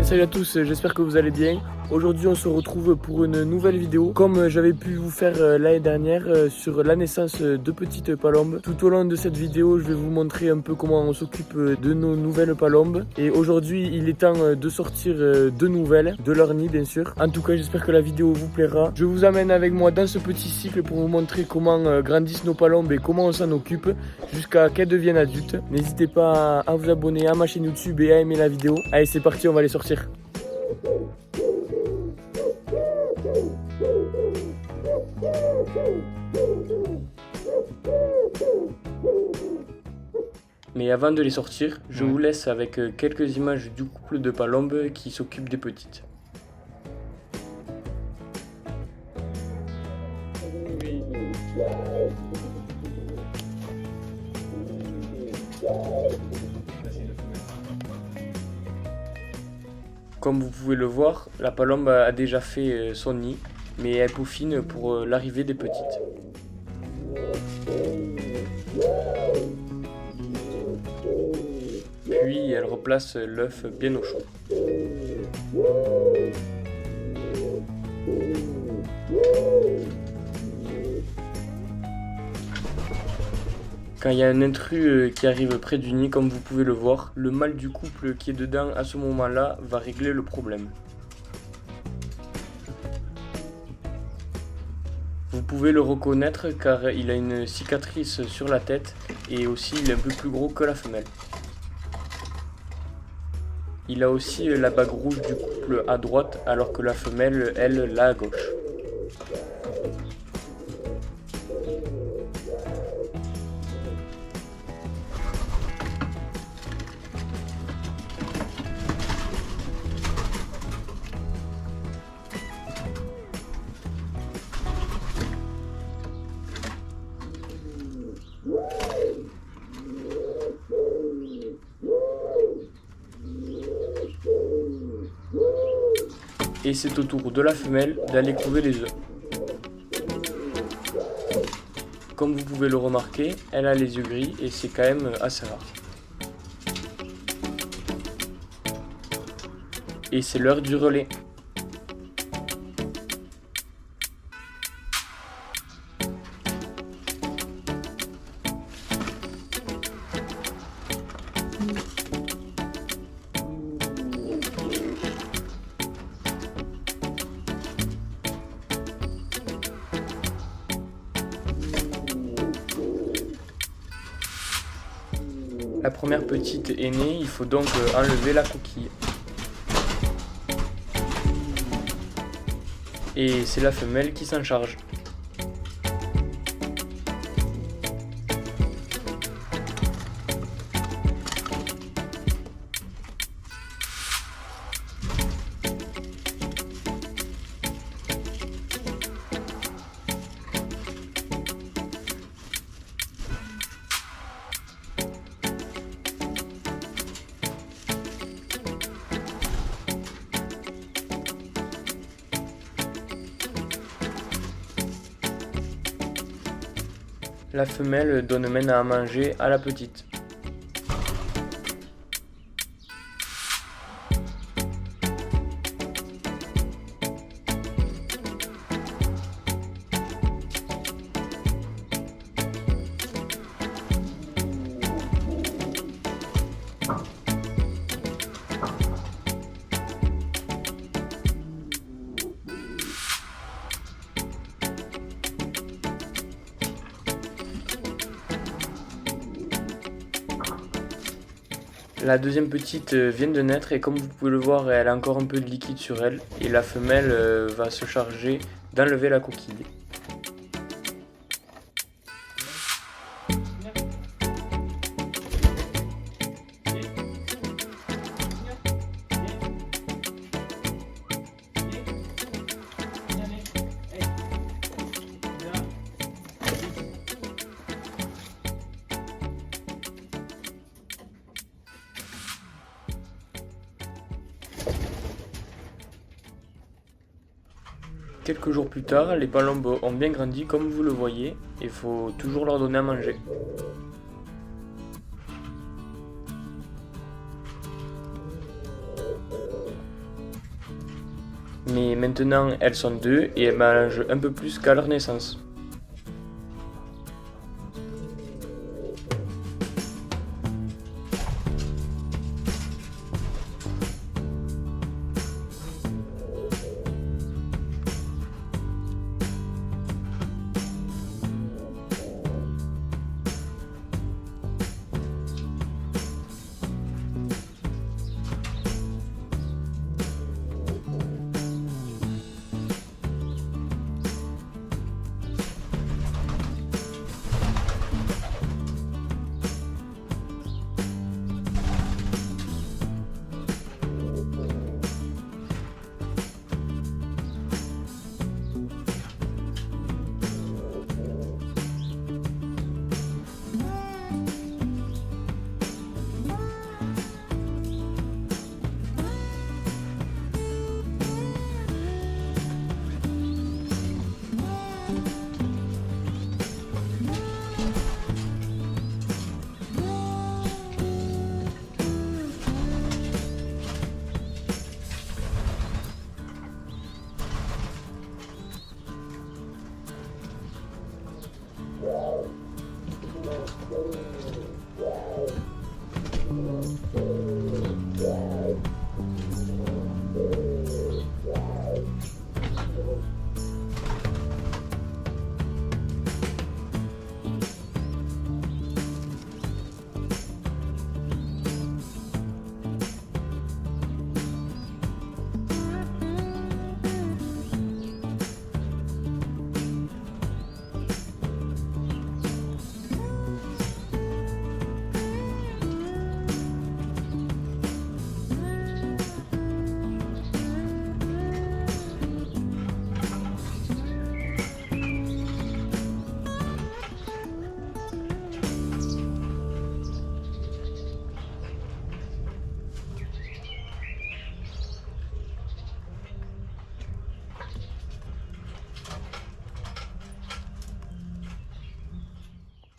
Salut à tous, j'espère que vous allez bien. Aujourd'hui on se retrouve pour une nouvelle vidéo. Comme j'avais pu vous faire l'année dernière sur la naissance de petites palombes. Tout au long de cette vidéo je vais vous montrer un peu comment on s'occupe de nos nouvelles palombes. Et aujourd'hui il est temps de sortir de nouvelles, de leur nid bien sûr. En tout cas j'espère que la vidéo vous plaira. Je vous amène avec moi dans ce petit cycle pour vous montrer comment grandissent nos palombes et comment on s'en occupe jusqu'à qu'elles deviennent adultes. N'hésitez pas à vous abonner à ma chaîne YouTube et à aimer la vidéo. Allez c'est parti, on va les sortir. Mais avant de les sortir, je vous laisse avec quelques images du couple de palombes qui s'occupe des petites. Comme vous pouvez le voir, la palombe a déjà fait son nid, mais elle peaufine pour l'arrivée des petites. Puis elle replace l'œuf bien au chaud. Quand il y a un intrus qui arrive près du nid, comme vous pouvez le voir, le mâle du couple qui est dedans à ce moment-là va régler le problème. Vous pouvez le reconnaître car il a une cicatrice sur la tête et aussi il est un peu plus gros que la femelle. Il a aussi la bague rouge du couple à droite alors que la femelle, elle, l'a à gauche. Et c'est au tour de la femelle d'aller couver les œufs. Comme vous pouvez le remarquer, elle a les yeux gris et c'est quand même assez rare. Et c'est l'heure du relais. La première petite est née, il faut donc enlever la coquille. Et c'est la femelle qui s'en charge. La femelle donne maintenant à manger à la petite. La deuxième petite vient de naître et comme vous pouvez le voir, elle a encore un peu de liquide sur elle et la femelle va se charger d'enlever la coquille. Quelques jours plus tard, les palombes ont bien grandi comme vous le voyez, et il faut toujours leur donner à manger. mais maintenant elles sont 2 et elles mangent un peu plus qu'à leur naissance.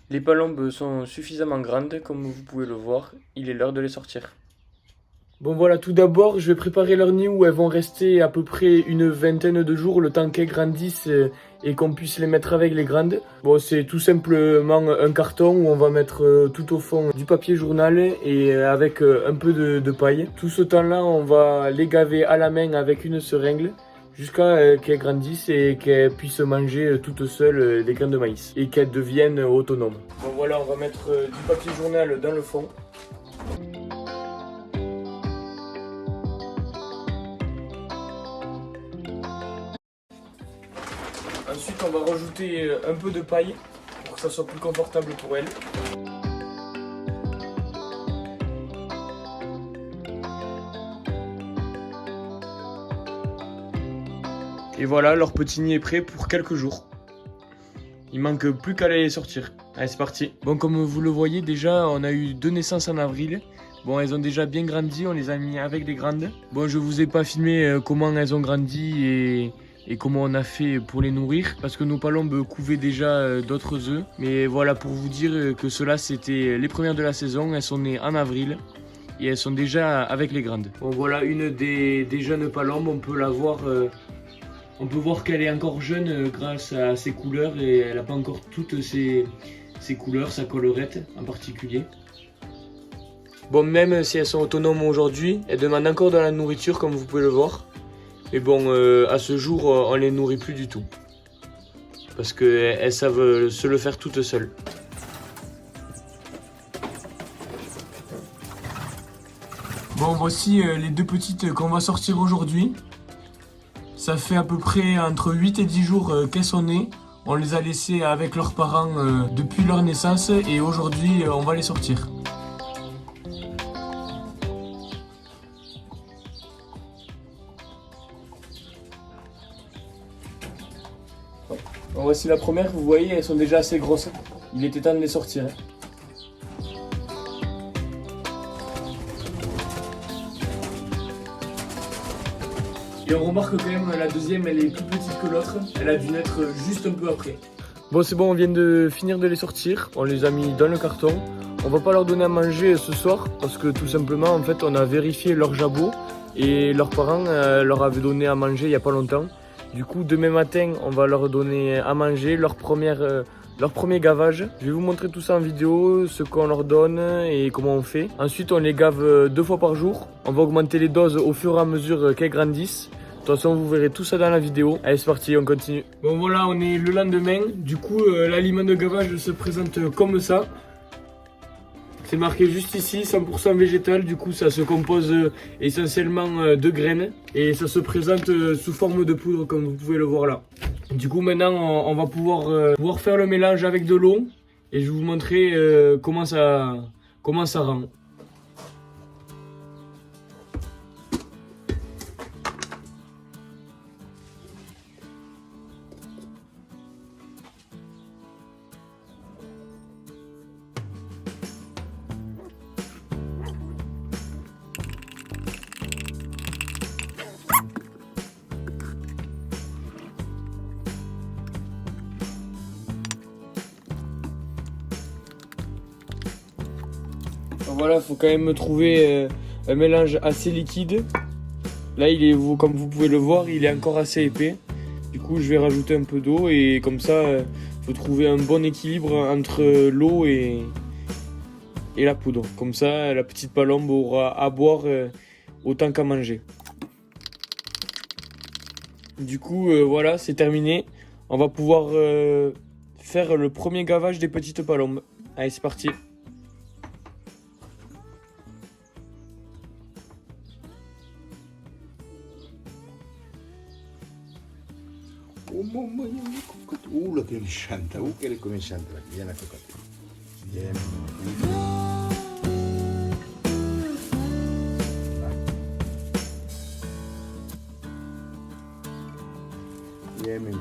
Les palombes sont suffisamment grandes, comme vous pouvez le voir, il est l'heure de les sortir. Bon voilà, tout d'abord, je vais préparer leur nid où elles vont rester à peu près une vingtaine de jours, le temps qu'elles grandissent et qu'on puisse les mettre avec les grandes. Bon, c'est tout simplement un carton où on va mettre tout au fond du papier journal et avec un peu de paille. Tout ce temps-là, on va les gaver à la main avec une seringue jusqu'à qu'elles grandissent et qu'elles puissent manger toutes seules des graines de maïs et qu'elles deviennent autonomes. Bon voilà, on va mettre du papier journal dans le fond. Ensuite, on va rajouter un peu de paille pour que ça soit plus confortable pour elles. Et voilà, leur petit nid est prêt pour quelques jours. Il manque plus qu'à les sortir. Allez, c'est parti. Bon, comme vous le voyez, déjà, on a eu 2 naissances en avril. Bon, elles ont déjà bien grandi, on les a mis avec les grandes. Bon, je vous ai pas filmé comment elles ont grandi et comment on a fait pour les nourrir. Parce que nos palombes couvaient déjà d'autres œufs. Mais voilà, pour vous dire que cela, c'était les premières de la saison. Elles sont nées en avril. Et elles sont déjà avec les grandes. Bon, voilà une des jeunes palombes, on peut la voir... On peut voir qu'elle est encore jeune grâce à ses couleurs et elle n'a pas encore toutes ses couleurs, sa collerette en particulier. Bon, même si elles sont autonomes aujourd'hui, elles demandent encore de la nourriture comme vous pouvez le voir. Mais bon, à ce jour, on les nourrit plus du tout. Parce qu'elles savent se le faire toutes seules. Bon, voici les 2 petites qu'on va sortir aujourd'hui. Ça fait à peu près entre 8 et 10 jours qu'elles sont nées. On les a laissées avec leurs parents depuis leur naissance et aujourd'hui on va les sortir. Bon, voici la première, vous voyez, elles sont déjà assez grosses. Il était temps de les sortir. Et on remarque quand même la deuxième, elle est plus petite que l'autre. Elle a dû naître juste un peu après. Bon, c'est bon, on vient de finir de les sortir. On les a mis dans le carton. On va pas leur donner à manger ce soir parce que tout simplement, en fait, on a vérifié leur jabot et leurs parents leur avaient donné à manger il n'y a pas longtemps. Du coup, demain matin, on va leur donner à manger leur premier gavage. Je vais vous montrer tout ça en vidéo, ce qu'on leur donne et comment on fait. Ensuite, on les gave 2 fois par jour. On va augmenter les doses au fur et à mesure qu'elles grandissent. De toute façon, vous verrez tout ça dans la vidéo. Allez, c'est parti, on continue. Bon, voilà, on est le lendemain. Du coup, l'aliment de gavage se présente comme ça. C'est marqué juste ici, 100% végétal. Du coup, ça se compose essentiellement de graines. Et ça se présente sous forme de poudre, comme vous pouvez le voir là. Du coup, maintenant, on va pouvoir faire le mélange avec de l'eau. Et je vais vous montrer comment ça rend. Voilà, il faut quand même trouver un mélange assez liquide. Là, comme vous pouvez le voir, il est encore assez épais. Du coup, je vais rajouter un peu d'eau et comme ça, il faut trouver un bon équilibre entre l'eau et la poudre. Comme ça, la petite palombe aura à boire autant qu'à manger. Du coup, voilà, c'est terminé. On va pouvoir faire le premier gavage des petites palombes. Allez, c'est parti. Lo che mi chanta, che le come chanta, viene a coccate. Viene. Vieni,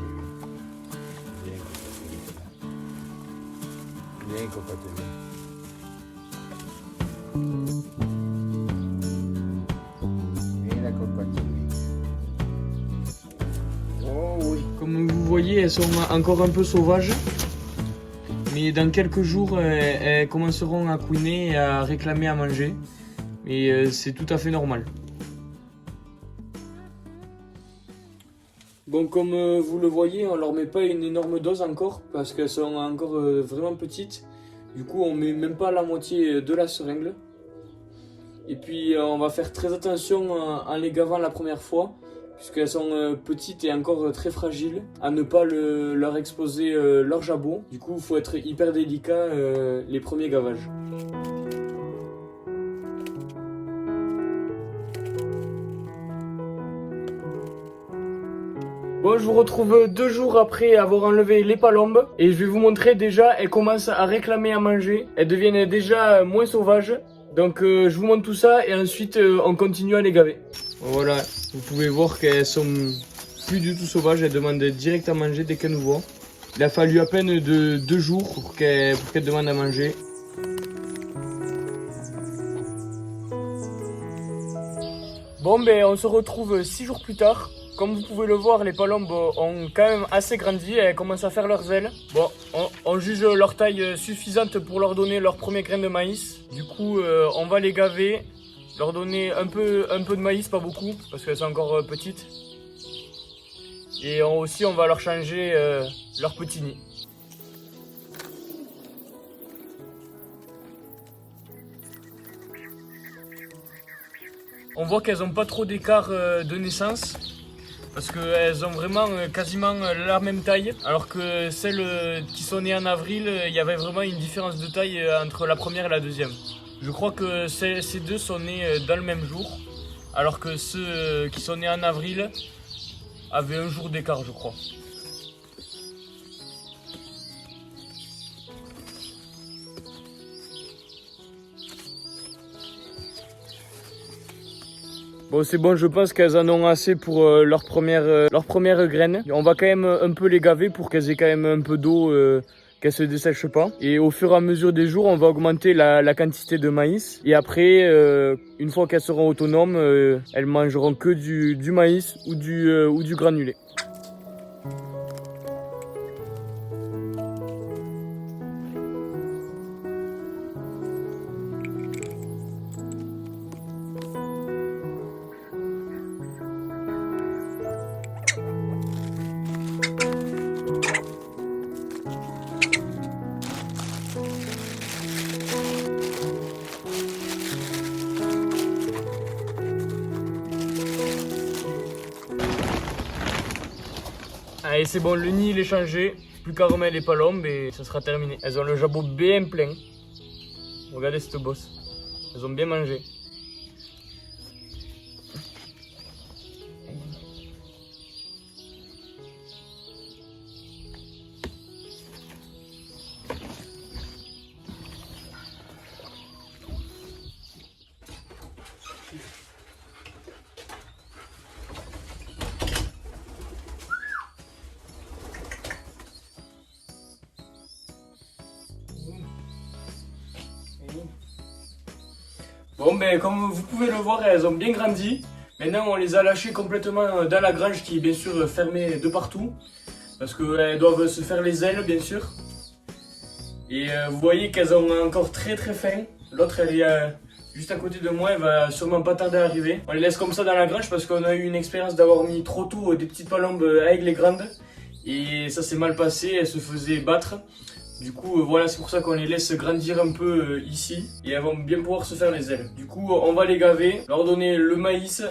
vieni coccate. Vieni a coccate. Oh oui. Comme vous voyez, elles sont encore un peu sauvages. Mais dans quelques jours, elles commenceront à couiner et à réclamer à manger. Et c'est tout à fait normal. Bon, comme vous le voyez, on leur met pas une énorme dose encore parce qu'elles sont encore vraiment petites. Du coup, on met même pas la moitié de la seringue. Et puis, on va faire très attention en les gavant la première fois, puisqu'elles sont petites et encore très fragiles, à ne pas leur exposer leur jabot. Du coup, il faut être hyper délicat les premiers gavages. Bon, je vous retrouve 2 jours après avoir enlevé les palombes et je vais vous montrer déjà, elles commencent à réclamer à manger. Elles deviennent déjà moins sauvages. Donc je vous montre tout ça et ensuite on continue à les gaver. Voilà, vous pouvez voir qu'elles sont plus du tout sauvages, elles demandent direct à manger dès qu'elles nous voient. Il a fallu à peine 2 jours pour qu'elles demandent à manger. Bon, ben on se retrouve 6 jours plus tard. Comme vous pouvez le voir, les palombes ont quand même assez grandi, elles commencent à faire leurs ailes. Bon, on juge leur taille suffisante pour leur donner leur premier grain de maïs. Du coup, on va les gaver, leur donner un peu de maïs, pas beaucoup, parce qu'elles sont encore petites. Et aussi, on va leur changer leur petit nid. On voit qu'elles n'ont pas trop d'écart de naissance. Parce qu'elles ont vraiment quasiment la même taille, alors que celles qui sont nées en avril, il y avait vraiment une différence de taille entre la première et la deuxième. Je crois que ces deux sont nés dans le même jour, alors que ceux qui sont nés en avril avaient un jour d'écart, je crois. Bon, c'est bon, je pense qu'elles en ont assez pour leur première graine. On va quand même un peu les gaver pour qu'elles aient quand même un peu d'eau, qu'elles se dessèchent pas. Et au fur et à mesure des jours, on va augmenter la quantité de maïs. Et après, une fois qu'elles seront autonomes, elles mangeront que du maïs ou du granulé. Allez, c'est bon, le nid il est changé. Plus qu'à remettre les palombes et ça sera terminé. Elles ont le jabot bien plein. Regardez cette bosse. Elles ont bien mangé. Bon ben comme vous pouvez le voir, elles ont bien grandi. Maintenant on les a lâchées complètement dans la grange qui est bien sûr fermée de partout. Parce qu'elles doivent se faire les ailes bien sûr. Et vous voyez qu'elles ont encore très faim. L'autre elle est juste à côté de moi, elle va sûrement pas tarder à arriver. On les laisse comme ça dans la grange parce qu'on a eu une expérience d'avoir mis trop tôt des petites palombes avec les grandes. Et ça s'est mal passé, elles se faisaient battre. Du coup voilà, c'est pour ça qu'on les laisse grandir un peu ici et elles vont bien pouvoir se faire les ailes. Du coup on va les gaver, leur donner le maïs.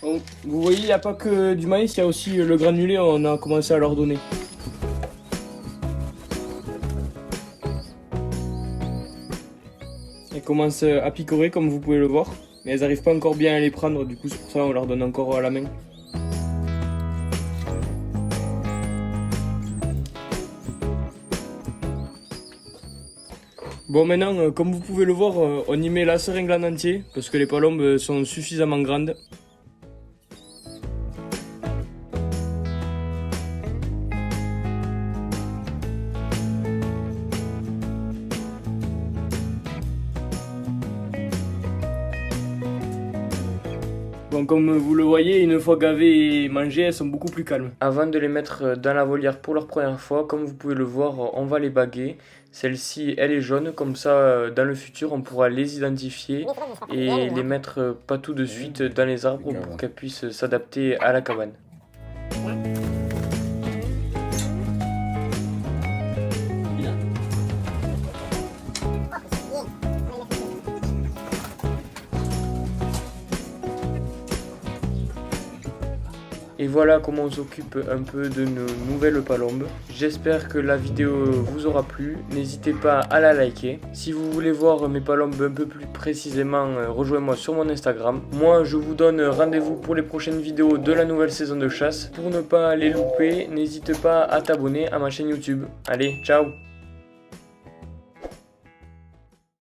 Bon, vous voyez, il n'y a pas que du maïs, il y a aussi le granulé, on a commencé à leur donner. Elles commencent à picorer comme vous pouvez le voir, mais elles n'arrivent pas encore bien à les prendre, du coup c'est pour ça qu'on leur donne encore à la main. Bon maintenant, comme vous pouvez le voir, on y met la seringue en entier, parce que les palombes sont suffisamment grandes. Bon, comme vous le voyez, une fois gavées et mangées, elles sont beaucoup plus calmes. Avant de les mettre dans la volière pour leur première fois, comme vous pouvez le voir, on va les baguer. Celle-ci, elle est jaune, comme ça, dans le futur, on pourra les identifier et les mettre pas tout de suite dans les arbres pour qu'elles puissent s'adapter à la cabane. Et voilà comment on s'occupe un peu de nos nouvelles palombes. J'espère que la vidéo vous aura plu. N'hésitez pas à la liker. Si vous voulez voir mes palombes un peu plus précisément, rejoignez-moi sur mon Instagram. Moi, je vous donne rendez-vous pour les prochaines vidéos de la nouvelle saison de chasse. Pour ne pas les louper, n'hésite pas à t'abonner à ma chaîne YouTube. Allez, ciao!